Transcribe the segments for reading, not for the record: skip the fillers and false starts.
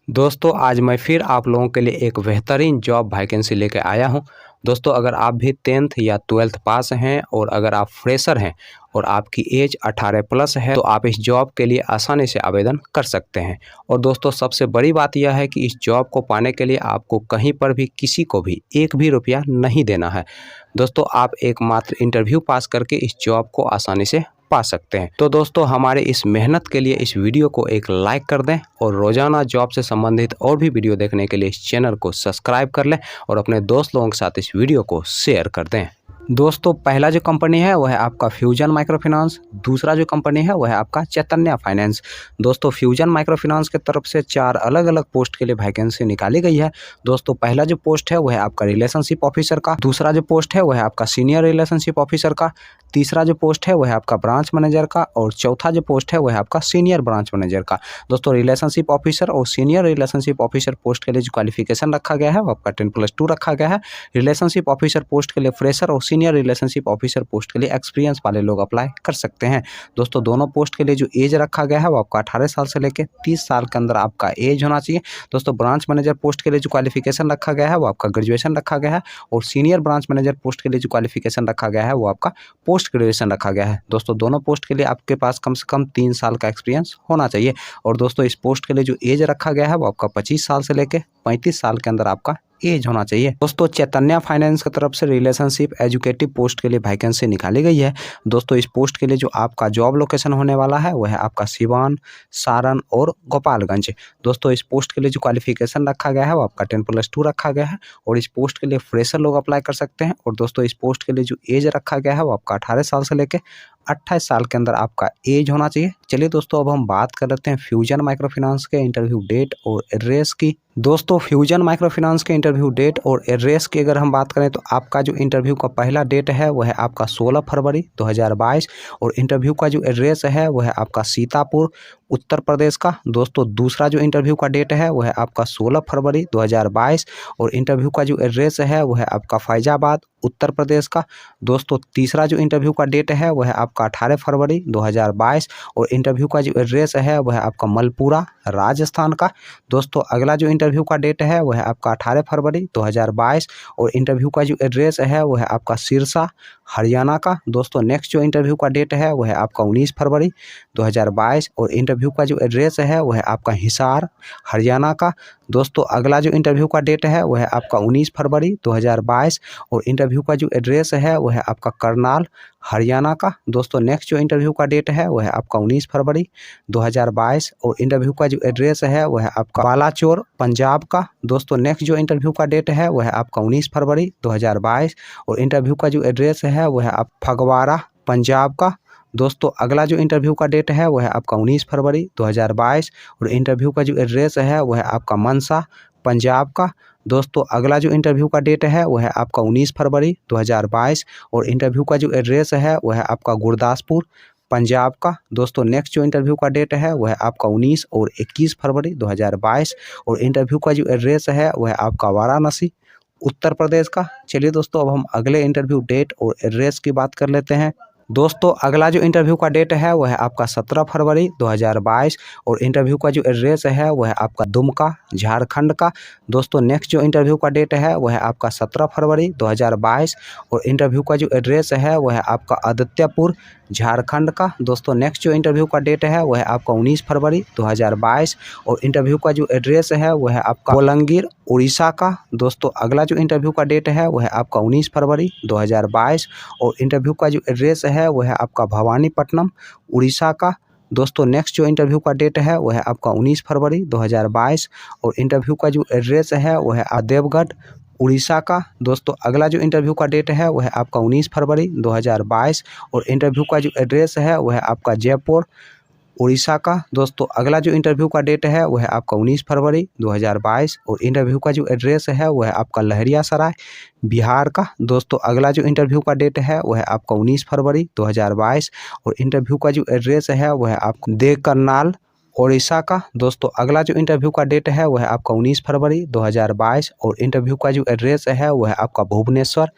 दोस्तों आज मैं फिर आप लोगों के लिए एक बेहतरीन जॉब वैकेंसी लेकर आया हूं। दोस्तों अगर आप भी 10th या 12th पास हैं और अगर आप फ्रेशर हैं और आपकी एज 18 प्लस है तो आप इस जॉब के लिए आसानी से आवेदन कर सकते हैं। और दोस्तों सबसे बड़ी बात यह है कि इस जॉब को पाने के लिए आपको कहीं पर भी किसी को भी एक भी रुपया नहीं देना है। दोस्तों आप एकमात्र इंटरव्यू पास करके इस जॉब को आसानी से पा सकते हैं। तो दोस्तों हमारे इस मेहनत के लिए इस वीडियो को एक लाइक कर दें और रोजाना जॉब से संबंधित और भी वीडियो देखने के लिए इस चैनल को सब्सक्राइब कर लें और अपने दोस्त लोगों के साथ इस वीडियो को शेयर कर दें। दोस्तों पहला जो कंपनी है वह है आपका फ्यूजन माइक्रो फाइनेंस, दूसरा जो कंपनी है वह है आपका चैतन्य फाइनेंस। दोस्तों फ्यूजन माइक्रो फाइनेंस की तरफ से 4 अलग अलग पोस्ट के लिए वैकेंसी निकाली गई है। दोस्तों पहला जो पोस्ट है वह है आपका रिलेशनशिप ऑफिसर का, दूसरा जो पोस्ट है वह है आपका सीनियर रिलेशनशिप ऑफिसर का, तीसरा जो पोस्ट है वह है आपका ब्रांच मैनेजर का और चौथा जो पोस्ट है वह है आपका सीनियर ब्रांच मैनेजर का। दोस्तों रिलेशनशिप ऑफिसर और सीनियर रिलेशनशिप ऑफिसर पोस्ट के लिए जो क्वालिफिकेशन रखा गया है वो आपका 10+2 रखा गया है। रिलेशनशिप ऑफिसर पोस्ट के लिए फ्रेशर और सीनियर रिलेशनशिप ऑफिसर पोस्ट के लिए एक्सपीरियंस वाले लोग अप्लाई कर सकते हैं। दोस्तों दोनों पोस्ट के लिए जो एज रखा गया है वो आपका 18 साल से लेकर 30 साल के अंदर आपका एज होना चाहिए। दोस्तों ब्रांच मैनेजर पोस्ट के लिए जो क्वालिफिकेशन रखा गया है वो आपका ग्रेजुएशन रखा गया है और सीनियर ब्रांच मैनेजर पोस्ट के लिए जो क्वालिफिकेशन रखा गया है वो आपका पोस्ट ग्रेजुएशन रखा गया है। दोस्तों दोनों पोस्ट के लिए आपके पास कम से कम 3 साल का एक्सपीरियंस होना चाहिए। और दोस्तों इस पोस्ट के लिए जो एज रखा गया है वो आपका 25 साल से लेकर 35 साल के अंदर आपका एज होना चाहिए। दोस्तों चैतन्य फाइनेंस की तरफ से रिलेशनशिप एजुकेटिव पोस्ट के लिए वैकेंसी निकाली गई है। दोस्तों इस पोस्ट के लिए जो आपका जॉब लोकेशन होने वाला है वह है आपका सिवान, सारण और गोपालगंज। दोस्तों इस पोस्ट के लिए जो क्वालिफिकेशन रखा गया है वो आपका 10+2 रखा गया है और इस पोस्ट के लिए फ्रेशर लोग अप्लाई कर सकते हैं। और दोस्तों इस पोस्ट के लिए जो एज रखा गया है वो आपका 18 साल से लेकर 28 साल के अंदर आपका एज होना चाहिए। चलिए दोस्तों अब हम बात कर लेते हैं फ्यूजन माइक्रो फाइनेंस के इंटरव्यू डेट और एड्रेस की। दोस्तों फ्यूजन माइक्रो फाइनेंस के इंटरव्यू डेट और एड्रेस की अगर हम बात करें तो आपका जो इंटरव्यू का पहला डेट है वह है आपका 16 फरवरी 2022 और इंटरव्यू का जो एड्रेस है वह है आपका सीतापुर उत्तर प्रदेश का। दोस्तों दूसरा जो इंटरव्यू का डेट है वह है आपका 16 फरवरी 2022 और इंटरव्यू का जो एड्रेस है वह है आपका फैजाबाद उत्तर प्रदेश का। दोस्तों तीसरा जो इंटरव्यू का डेट है वह है आपका 18 फरवरी 2022 और इंटरव्यू का जो एड्रेस है वह है आपका मलपुरा राजस्थान का। दोस्तों अगला जो इंटरव्यू का डेट है वह है आपका 18 फरवरी 2022 और इंटरव्यू का जो एड्रेस है वह है आपका सिरसा हरियाणा का। दोस्तों नेक्स्ट जो इंटरव्यू का डेट है वह है आपका 19 फरवरी 2022 और इंटरव्यू का जो एड्रेस है वह है आपका हिसार हरियाणा का। दोस्तों अगला जो इंटरव्यू का डेट है वह है आपका 19 फरवरी 2022 और इंटरव्यू का जो एड्रेस है वह है आपका करनाल हरियाणा का। दोस्तों नेक्स्ट जो इंटरव्यू का डेट है वह है आपका 19 फरवरी 2022 और इंटरव्यू का जो एड्रेस है वह है आपका बालाचोर पंजाब का। दोस्तों नेक्स्ट जो इंटरव्यू का डेट है वह है आपका 19 फरवरी 2022 और इंटरव्यू का जो एड्रेस है वह है आप फगवाड़ा पंजाब का। दोस्तों अगला जो इंटरव्यू का डेट है वह है आपका 19 फरवरी 2022 और इंटरव्यू का जो एड्रेस है वह है आपका मनसा पंजाब का। दोस्तों अगला जो इंटरव्यू का डेट है वह है आपका 19 फरवरी 2022 और इंटरव्यू का जो एड्रेस है वह है आपका गुरदासपुर पंजाब का। दोस्तों नेक्स्ट जो इंटरव्यू का डेट है वह है आपका 19 और 21 फरवरी 2022 और इंटरव्यू का जो एड्रेस है वह है आपका वाराणसी उत्तर प्रदेश का। चलिए दोस्तों अब हम अगले इंटरव्यू डेट और एड्रेस की बात कर लेते हैं। दोस्तों अगला जो इंटरव्यू का डेट है वह है आपका 17 फरवरी 2022 और इंटरव्यू का जो एड्रेस है वह है आपका दुमका झारखंड का। दोस्तों नेक्स्ट जो इंटरव्यू का डेट है वह है आपका 17 फरवरी 2022 और इंटरव्यू का जो एड्रेस है वह है आपका आदित्यपुर झारखंड का। दोस्तों नेक्स्ट जो इंटरव्यू का डेट है वह है आपका 19 फरवरी 2022 और इंटरव्यू का जो एड्रेस है वह है आपका बोलांगीर उड़ीसा का। दोस्तों अगला जो इंटरव्यू का डेट है वह है आपका 19 फरवरी 2022 और इंटरव्यू का जो एड्रेस है वह है आपका भवानीपट्टनम उड़ीसा का। दोस्तों नेक्स्ट जो इंटरव्यू का डेट है वह है आपका 19 फरवरी 2022 और इंटरव्यू का जो एड्रेस है वह है देवगढ़ उड़ीसा का। दोस्तों अगला जो इंटरव्यू का डेट है वह है आपका 19 फरवरी 2022 और इंटरव्यू का जो एड्रेस है वह है आपका जयपुर उड़ीसा का। दोस्तों अगला जो इंटरव्यू का डेट है वह है आपका 19 फरवरी 2022 और इंटरव्यू का जो एड्रेस है वह है आपका लहरियासराय बिहार का। दोस्तों अगला जो इंटरव्यू का डेट है वह है आपका 19 फरवरी 2022 और इंटरव्यू का जो एड्रेस है वह है आपका देवकरनाल ओडिशा का। दोस्तों अगला जो इंटरव्यू का डेट है वह है आपका 19 फरवरी 2022 और इंटरव्यू का जो एड्रेस है वह है आपका भुवनेश्वर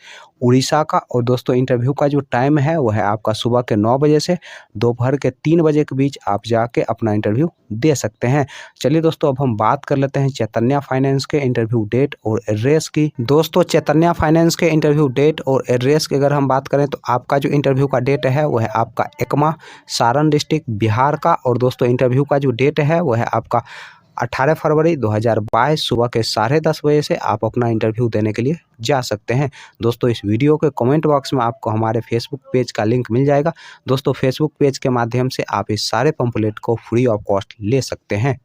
उड़ीसा का। और दोस्तों इंटरव्यू का जो टाइम है वो है आपका सुबह के 9 बजे से दोपहर के 3 बजे के बीच आप जाके अपना इंटरव्यू दे सकते हैं। चलिए दोस्तों अब हम बात कर लेते हैं चैतन्य फाइनेंस के इंटरव्यू डेट और एड्रेस की। दोस्तों चैतन्य फाइनेंस के इंटरव्यू डेट और एड्रेस की अगर हम बात करें तो आपका जो इंटरव्यू का डेट है वो है आपका एकमा, सारण डिस्ट्रिक्ट, बिहार का। और दोस्तों इंटरव्यू का जो डेट है वो है आपका 18 फरवरी 2022 सुबह के 10:30 बजे से आप अपना इंटरव्यू देने के लिए जा सकते हैं। दोस्तों इस वीडियो के कमेंट बॉक्स में आपको हमारे फेसबुक पेज का लिंक मिल जाएगा। दोस्तों फेसबुक पेज के माध्यम से आप इस सारे पंपलेट को फ्री ऑफ कॉस्ट ले सकते हैं।